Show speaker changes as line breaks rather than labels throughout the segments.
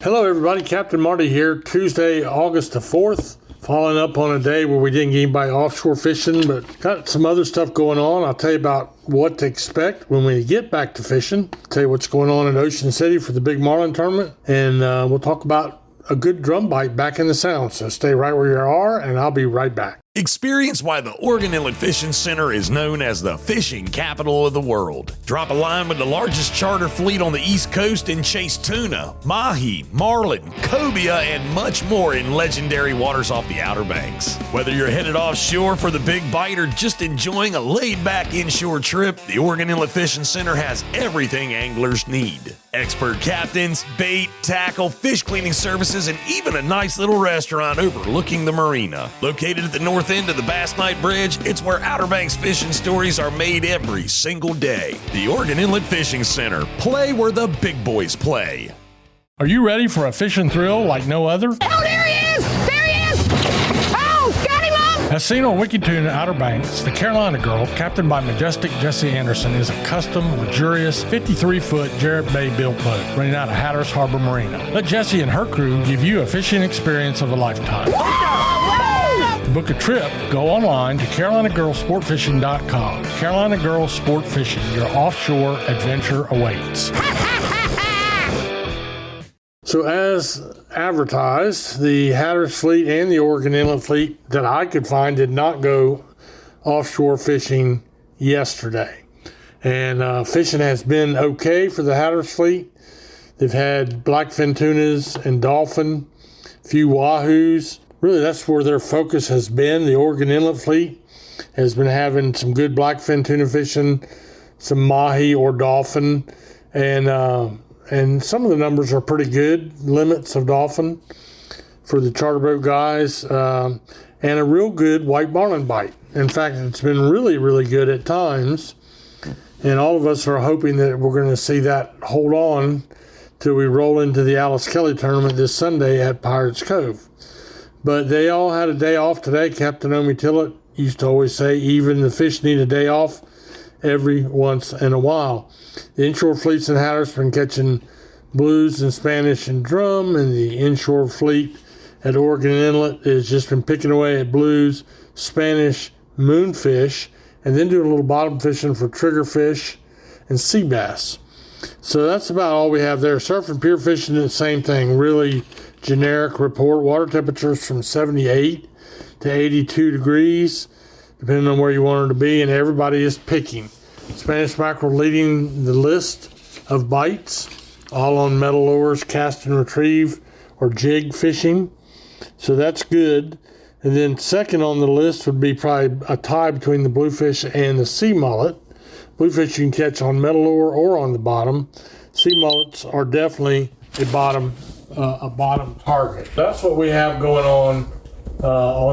Hello everybody, Captain Marty here. Tuesday, August the 4th, following up on a day where we didn't get anybody offshore fishing, but got some other stuff going on. I'll tell you about what to expect when we get back to fishing. Tell you what's going on in Ocean City for the big Marlin tournament, and we'll talk about a good drum bite back in the sound. So stay right where you are, and I'll be right back.
Experience why the Oregon Inlet Fishing Center is known as the fishing capital of the world. Drop a line with the largest charter fleet on the East Coast and chase tuna, mahi, marlin, cobia, and much more in legendary waters off the Outer Banks. Whether you're headed offshore for the big bite or just enjoying a laid-back inshore trip, the Oregon Inlet Fishing Center has everything anglers need. Expert captains, bait, tackle, fish cleaning services, and even a nice little restaurant overlooking the marina. Located at the north end of the Bass Night Bridge, it's where Outer Banks fishing stories are made every single day. The Oregon Inlet Fishing Center. Play where the big boys play.
Are you ready for a fishing thrill like no other?
Oh, there he is! There he is! Oh, got him up!
As seen on WikiTune at Outer Banks, the Carolina Girl, captained by majestic Jesse Anderson, is a custom, luxurious 53-foot Jarrett Bay built boat running out of Hatteras Harbor Marina. Let Jesse and her crew give you a fishing experience of a lifetime. To book a trip, go online to CarolinaGirlSportFishing.com. Carolina Girl Sport Fishing, your offshore adventure awaits. So as advertised, the Hatteras fleet and the Oregon Inlet fleet that I could find did not go offshore fishing yesterday. And fishing has been okay for the Hatteras fleet. They've had blackfin tunas and dolphin, a few wahoos. Really, that's where their focus has been. The Oregon Inlet fleet has been having some good blackfin tuna fishing, some mahi or dolphin, and some of the numbers are pretty good, limits of dolphin for the charter boat guys, and a real good white marlin bite. In fact, it's been really, really good at times, and all of us are hoping that we're going to see that hold on till we roll into the Alice Kelly tournament this Sunday at Pirates Cove. But they all had a day off today. Captain Omi Tillett used to always say, even the fish need a day off every once in a while. The inshore fleets in Hatteras been catching blues and Spanish and drum, and the inshore fleet at Oregon Inlet has just been picking away at blues, Spanish, moonfish, and then doing a little bottom fishing for triggerfish and sea bass. So that's about all we have there. Surf and pier fishing, the same thing. Really generic report. Water temperatures from 78 to 82 degrees, depending on where you want it to be, and everybody is picking. Spanish mackerel leading the list of bites, all on metal lures, cast and retrieve, or jig fishing. So that's good. And then second on the list would be probably a tie between the bluefish and the sea mullet. Bluefish you can catch on metal lure or on the bottom. Sea mullets are definitely a bottom target. That's what we have going on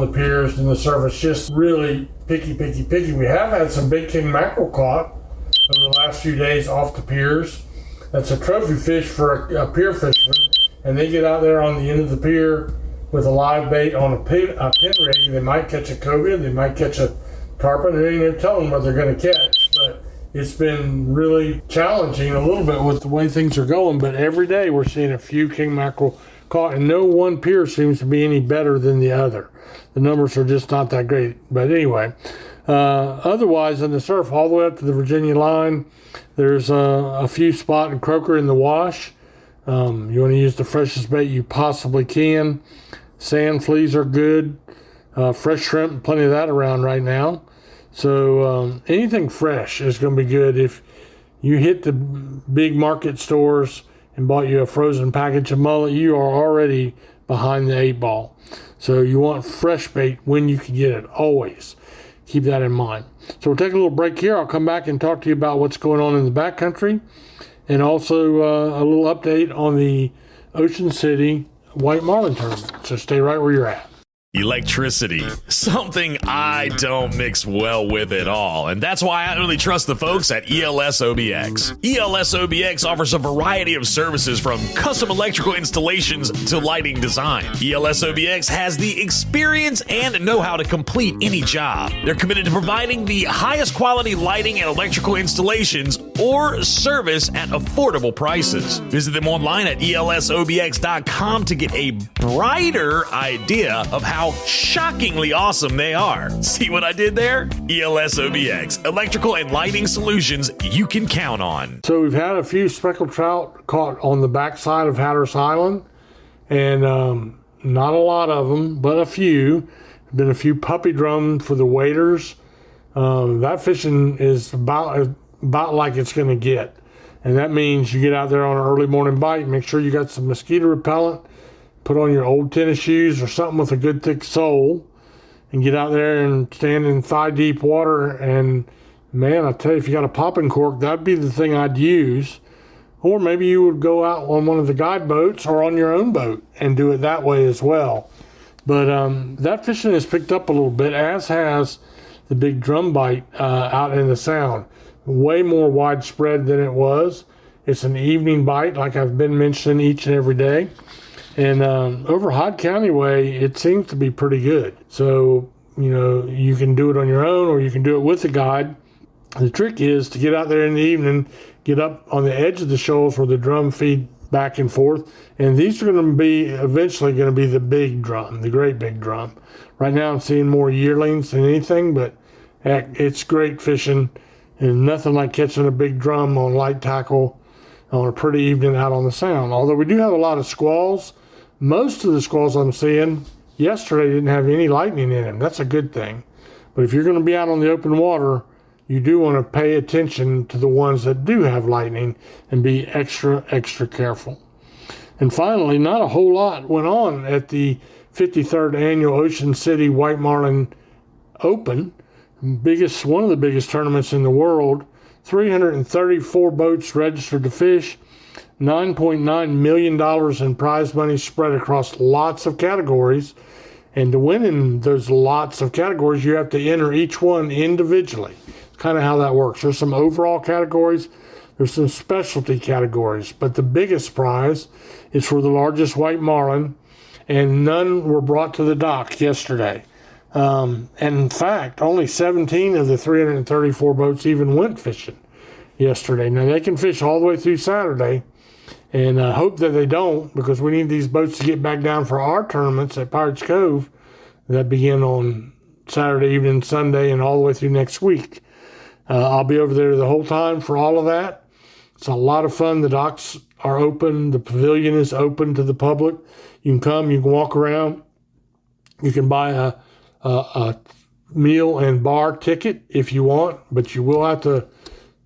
the piers and the surface. Just really picky. We have had some big king mackerel caught over the last few days off the piers. That's a trophy fish for a pier fisherman, and they get out there on the end of the pier with a live bait on a pin rig. They might catch a cobia, they might catch a tarpon. They ain't gonna tell them what they're gonna catch, but it's been really challenging a little bit with the way things are going. But every day we're seeing a few king mackerel caught, and no one pier seems to be any better than the other. The numbers are just not that great. But anyway, otherwise on the surf, all the way up to the Virginia line, there's a few spot and croaker in the wash. You want to use the freshest bait you possibly can. Sand fleas are good. Fresh shrimp, plenty of that around right now. So anything fresh is going to be good. If you hit the big market stores and bought you a frozen package of mullet, you are already behind the 8-ball. So you want fresh bait when you can get it, always. Keep that in mind. So we'll take a little break here. I'll come back and talk to you about what's going on in the backcountry, and also a little update on the Ocean City White Marlin tournament. So stay right where you're at.
Electricity, something I don't mix well with at all, and that's why I only trust the folks at ELS OBX. ELS OBX offers a variety of services from custom electrical installations to lighting design. ELS OBX has the experience and know-how to complete any job. They're committed to providing the highest quality lighting and electrical installations or service at affordable prices. Visit them online at elsobx.com to get a brighter idea of how shockingly awesome they are. See what I did there? ELS OBX, electrical and lighting solutions you can count on.
So we've had a few speckled trout caught on the backside of Hatteras Island, and not a lot of them, but a few. Been a few puppy drum for the waders. That fishing is about like it's going to get. And that means you get out there on an early morning bite, make sure you got some mosquito repellent, put on your old tennis shoes or something with a good thick sole, and get out there and stand in thigh deep water. And man, I tell you, if you got a popping cork, that'd be the thing I'd use. Or maybe you would go out on one of the guide boats or on your own boat and do it that way as well. But that fishing has picked up a little bit, as has the big drum bite out in the Sound. Way more widespread than it was. It's an evening bite, like I've been mentioning each and every day. And over Hyde County way, it seems to be pretty good. So, you know, you can do it on your own or you can do it with a guide. The trick is to get out there in the evening, get up on the edge of the shoals where the drum feed back and forth. And these are going to be eventually going to be the big drum, the great big drum. Right now I'm seeing more yearlings than anything, but heck, it's great fishing. And nothing like catching a big drum on light tackle on a pretty evening out on the Sound. Although we do have a lot of squalls. Most of the squalls I'm seeing yesterday didn't have any lightning in them. That's a good thing. But if you're going to be out on the open water, you do want to pay attention to the ones that do have lightning and be extra Careful. And finally, not a whole lot went on at the 53rd Annual Ocean City White Marlin Open. One of the biggest tournaments in the world. 334 boats registered to fish. $9.9 million in prize money spread across lots of categories. And to win in those lots of categories, you have to enter each one individually. It's kind of how that works. There's some overall categories. There's some specialty categories. But the biggest prize is for the largest white marlin, and none were brought to the dock yesterday. And in fact, only 17 of the 334 boats even went fishing yesterday. Now, they can fish all the way through Saturday, and I hope that they don't, because we need these boats to get back down for our tournaments at Pirates Cove that begin on Saturday evening, Sunday, and all the way through next week. I'll be over there the whole time for all of that. It's a lot of fun. The docks are open. The pavilion is open to the public. You can come. You can walk around. You can buy a meal and bar ticket if you want, but you will have to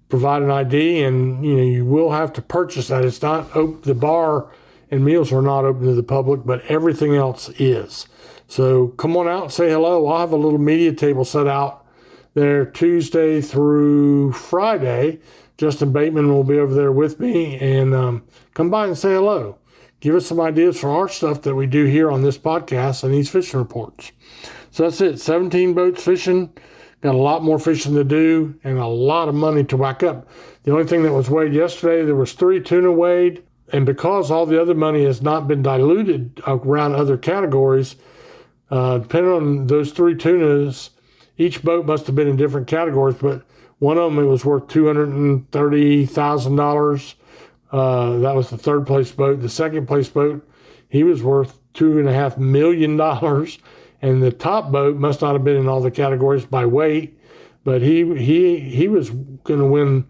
provide an ID, and you will have to purchase that. It's not open. The bar and meals are not open to the public, but everything else is. So come on out and say hello. I'll have a little media table set out there Tuesday through Friday. Justin Bateman will be over there with me, and come by and say hello. Give us some ideas for our stuff that we do here on this podcast and these fishing reports. So that's it. 17 boats fishing. Got a lot more fishing to do and a lot of money to whack up. The only thing that was weighed yesterday, there was 3 tuna weighed. And because all the other money has not been diluted around other categories, depending on those 3 tunas, each boat must have been in different categories, but one of them, it was worth $230,000. That was the third place boat. The second place boat, he was worth $2.5 million. And the top boat must not have been in all the categories by weight, but he was going to win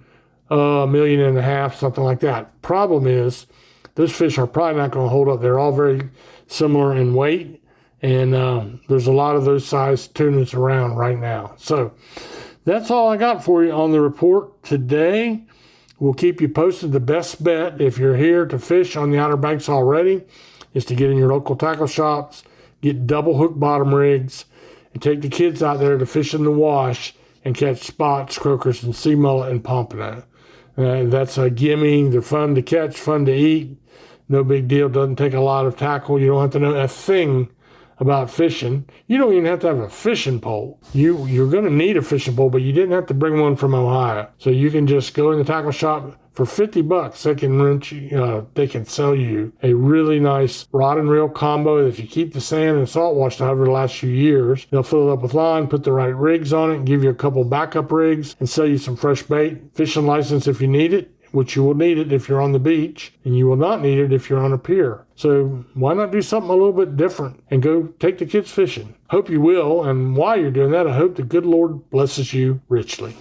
$1.5 million, something like that. Problem is, those fish are probably not going to hold up. They're all very similar in weight, and there's a lot of those size tunas around right now. So that's all I got for you on the report today. We'll keep you posted. The best bet, if you're here to fish on the Outer Banks already, is to get in your local tackle shops, get double hook bottom rigs, and take the kids out there to fish in the wash and catch spots, croakers, and sea mullet and pompano. That's a gimme. They're fun to catch, fun to eat. No big deal. Doesn't take a lot of tackle. You don't have to know a thing about fishing, you don't even have to have a fishing pole. You're going to need a fishing pole, but you didn't have to bring one from Ohio. So you can just go in the tackle shop. For $50, they can rent you, they can sell you a really nice rod and reel combo. If you keep the sand and salt washed over the last few years, they'll fill it up with line, put the right rigs on it, and give you a couple backup rigs, and sell you some fresh bait, fishing license if you need it, which you will need it if you're on the beach, and you will not need it if you're on a pier. So why not do something a little bit different and go take the kids fishing? Hope you will, and while you're doing that, I hope the good Lord blesses you richly.